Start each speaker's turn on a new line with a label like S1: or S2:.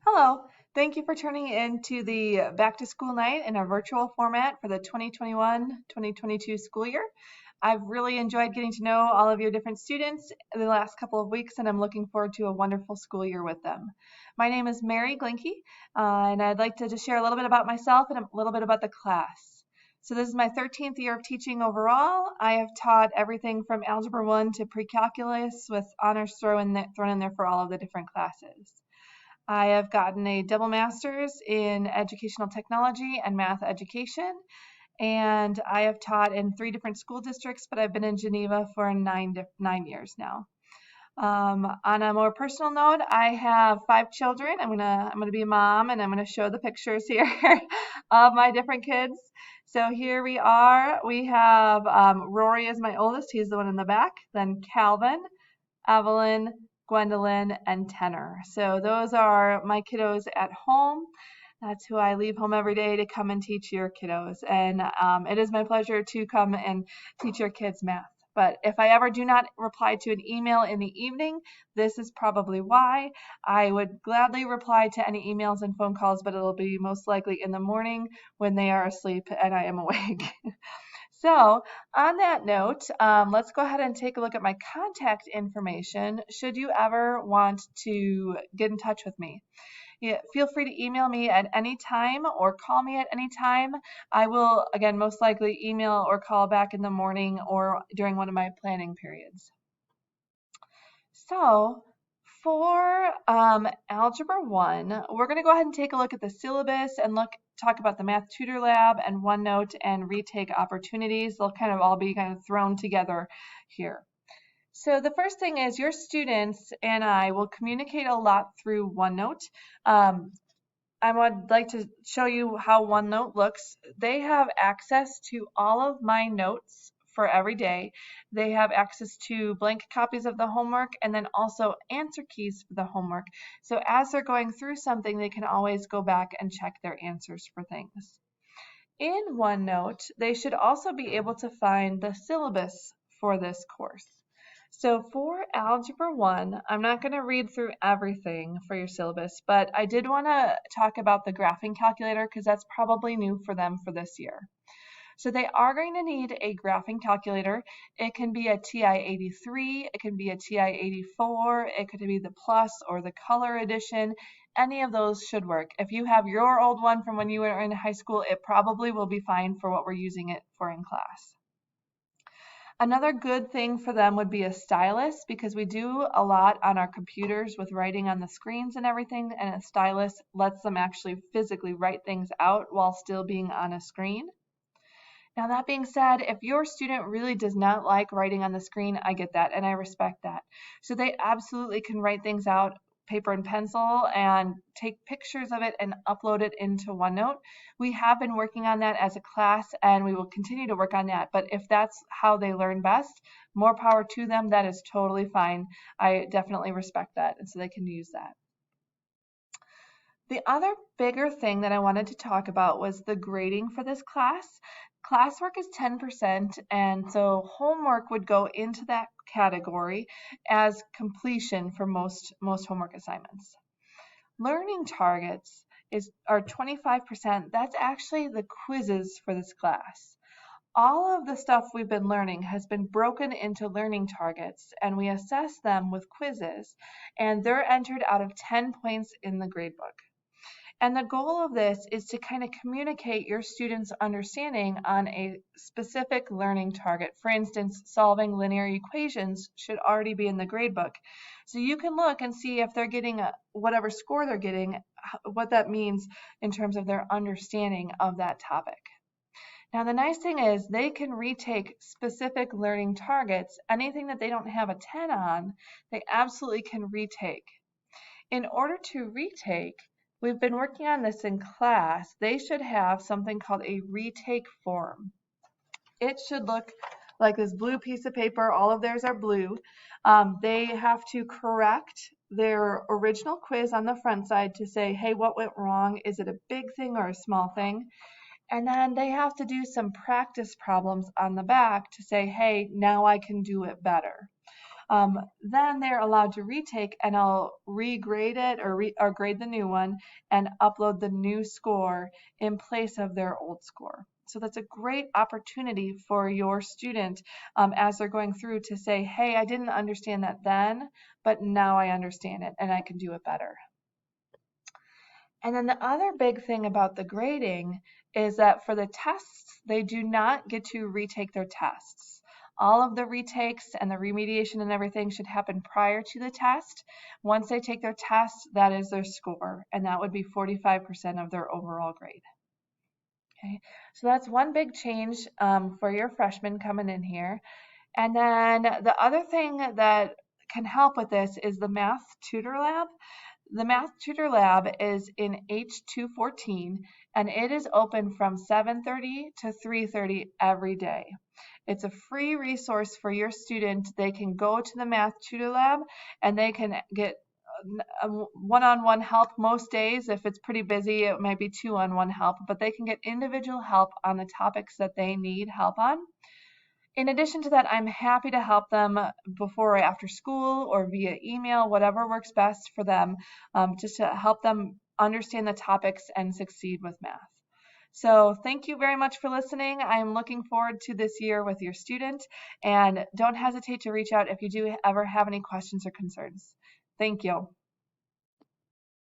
S1: Hello, thank you for turning in to the back to school night in a virtual format for the 2021-2022 school year. I've really enjoyed getting to know all of your different students in the last couple of weeks, and I'm looking forward to a wonderful school year with them. My name is Mary Glinke, and I'd like to just share a little bit about myself and a little bit about the class. So this is my 13th year of teaching overall. I have taught everything from Algebra 1 to pre-calculus with honors thrown in there for all of the different classes. I have gotten a double master's in educational technology and math education, and I have taught in 3 different school districts, but I've been in Geneva for 9 years now. On a more personal note, I have 5 children. I'm gonna be a mom, and I'm gonna show the pictures here of my different kids. So here we are. We have Rory is my oldest. He's the one in the back. Then Calvin, Evelyn, Gwendolyn, and Tenor. So those are my kiddos at home. That's who I leave home every day to come and teach your kiddos. And it is my pleasure to come and teach your kids math. But if I ever do not reply to an email in the evening, this is probably why. I would gladly reply to any emails and phone calls, but it'll be most likely in the morning when they are asleep and I am awake. So on that note, let's go ahead and take a look at my contact information should you ever want to get in touch with me. Yeah, feel free to email me at any time or call me at any time. I will, again, most likely email or call back in the morning or during one of my planning periods. So for Algebra 1, we're going to go ahead and take a look at the syllabus and talk about the Math Tutor Lab and OneNote and retake opportunities. They'll kind of all be kind of thrown together here. So the first thing is your students and I will communicate a lot through OneNote. I would like to show you how OneNote looks. They have access to all of my notes for every day. They have access to blank copies of the homework and then also answer keys for the homework. So as they're going through something, they can always go back and check their answers for things. In OneNote, they should also be able to find the syllabus for this course. So for Algebra 1, I'm not going to read through everything for your syllabus, but I did want to talk about the graphing calculator because that's probably new for them for this year. So they are going to need a graphing calculator. It can be a TI-83, it can be a TI-84, it could be the Plus or the Color Edition. Any of those should work. If you have your old one from when you were in high school, it probably will be fine for what we're using it for in class. Another good thing for them would be a stylus because we do a lot on our computers with writing on the screens and everything, and a stylus lets them actually physically write things out while still being on a screen. Now that being said, if your student really does not like writing on the screen, I get that and I respect that. So they absolutely can write things out paper and pencil and take pictures of it and upload it into OneNote. We have been working on that as a class and we will continue to work on that. But if that's how they learn best, more power to them. That is totally fine. I definitely respect that, and so they can use that. The other bigger thing that I wanted to talk about was the grading for this class. Classwork is 10%, and so homework would go into that category as completion for most homework assignments. Learning targets are 25%. That's actually the quizzes for this class. All of the stuff we've been learning has been broken into learning targets, and we assess them with quizzes, and they're entered out of 10 points in the gradebook. And the goal of this is to kind of communicate your students' understanding on a specific learning target. For instance, solving linear equations should already be in the gradebook. So you can look and see if they're getting whatever score they're getting, what that means in terms of their understanding of that topic. Now, the nice thing is they can retake specific learning targets. Anything that they don't have a 10 on, they absolutely can retake. In order to retake, we've been working on this in class. They should have something called a retake form. It should look like this blue piece of paper. All of theirs are blue. They have to correct their original quiz on the front side to say, hey, what went wrong? Is it a big thing or a small thing? And then they have to do some practice problems on the back to say, hey, now I can do it better. Then they're allowed to retake, and I'll regrade it or grade the new one and upload the new score in place of their old score. So that's a great opportunity for your student as they're going through to say, hey, I didn't understand that then, but now I understand it and I can do it better. And then the other big thing about the grading is that for the tests, they do not get to retake their tests. All of the retakes and the remediation and everything should happen prior to the test. Once they take their test, that is their score, and that would be 45% of their overall grade. Okay, so that's one big change for your freshmen coming in here. And then the other thing that can help with this is the Math Tutor Lab. The Math Tutor Lab is in H214, and it is open from 7:30 to 3:30 every day. It's a free resource for your student. They can go to the Math Tutor Lab and they can get one-on-one help most days. If it's pretty busy, it might be two-on-one help, but they can get individual help on the topics that they need help on. In addition to that, I'm happy to help them before or after school or via email, whatever works best for them, just to help them understand the topics and succeed with math. So thank you very much for listening. I am looking forward to this year with your student, and don't hesitate to reach out if you do ever have any questions or concerns. Thank you.